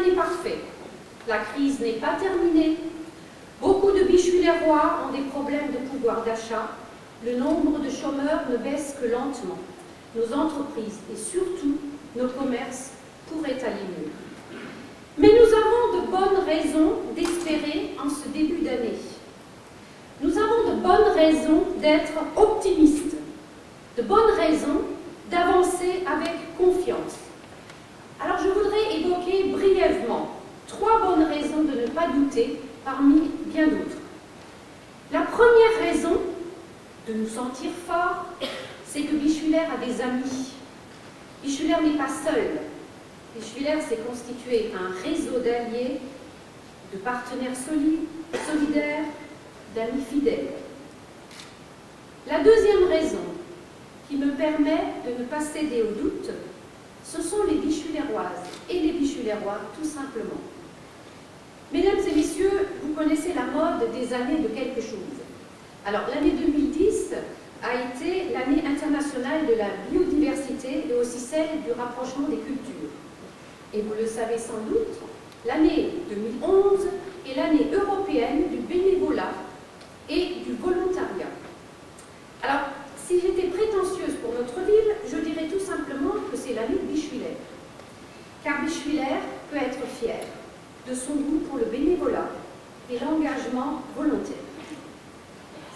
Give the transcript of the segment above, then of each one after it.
n'est parfait. La crise n'est pas terminée. Beaucoup de Bichuilerois ont des problèmes de pouvoir d'achat. Le nombre de chômeurs ne baisse que lentement. Nos entreprises et surtout nos commerces pourraient aller mieux. Mais nous avons de bonnes raisons d'espérer en ce début d'année. Nous avons de bonnes raisons d'être optimistes, de bonnes raisons d'avancer avec confiance. Alors je voudrais évoquer brièvement 3 bonnes raisons de ne pas douter parmi bien d'autres. La première raison de nous sentir forts, c'est que Bichuler a des amis. Bichuler n'est pas seul. Bichuler s'est constitué un réseau d'alliés, de partenaires solidaires, d'amis fidèles. La deuxième raison qui me permet de ne pas céder au doute, ce sont les Bichuleroises et les Bichulerois tout simplement. Mesdames et messieurs, vous connaissez la mode des années de quelque chose. Alors l'année 2010 a été l'année internationale de la biodiversité et aussi celle du rapprochement des cultures. Et vous le savez sans doute, l'année 2011 est l'année européenne du bénévolat et du volontariat. Alors, si j'étais prétentieuse pour notre ville, je dirais tout simplement que c'est l'année de Bichuler. Car Bichuler peut être fier de son goût pour le bénévolat et l'engagement volontaire.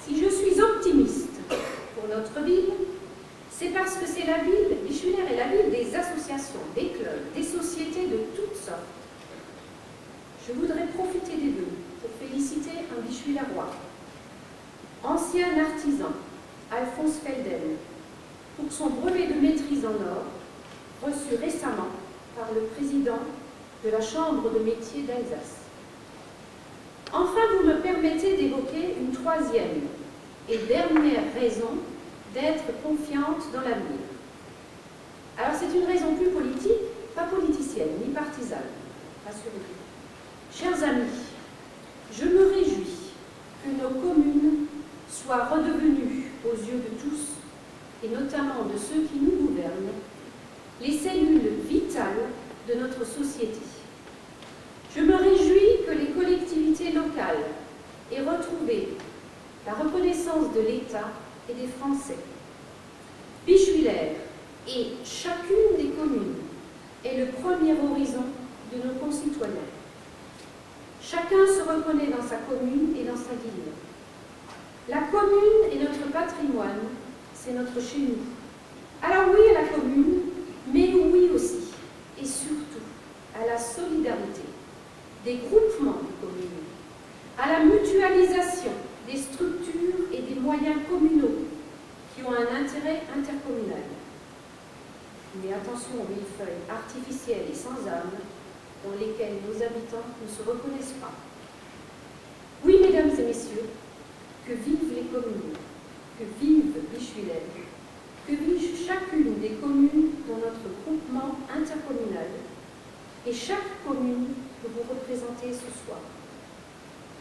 Si je suis optimiste pour notre ville, c'est parce que c'est la ville, Bichuler est la ville des associations, des clubs, des sociétés de toutes sortes. Je voudrais profiter des deux pour féliciter un Bichulerois, ancien artisan, Alphonse Felden, pour son brevet de maîtrise en or, reçu récemment par le président de la Chambre de métiers d'Alsace. Enfin, vous me permettez d'évoquer une troisième et dernière raison d'être confiante dans l'avenir. Alors c'est une raison plus politique, pas politicienne, ni partisane, rassurez-vous. Chers amis, je me réjouis que nos communes soient redevenues, aux yeux de tous, et notamment de ceux qui nous gouvernent, les cellules vitales de notre société. Je me réjouis que les collectivités locales aient retrouvé la reconnaissance de l'État et des Français. Bichuler et chacune des communes est le premier horizon de nos concitoyens. Chacun se reconnaît dans sa commune et dans sa ville. La commune est notre patrimoine, c'est notre chez nous. Alors oui à la commune, mais oui aussi, et surtout, à la solidarité des groupements de communes, à la mutualisation des structures et des moyens communaux qui ont un intérêt intercommunal. Mais attention aux millefeuilles artificielles et sans âme dans lesquelles nos habitants ne se reconnaissent pas. Oui, mesdames et messieurs, que vivent les communes, que vive Bichuler, que vit chacune des communes dans notre groupement intercommunal et chaque commune que vous représentez ce soir.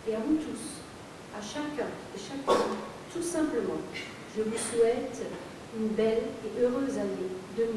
Et à vous tous, à chacun et chacune, tout simplement, je vous souhaite une belle et heureuse année 2011.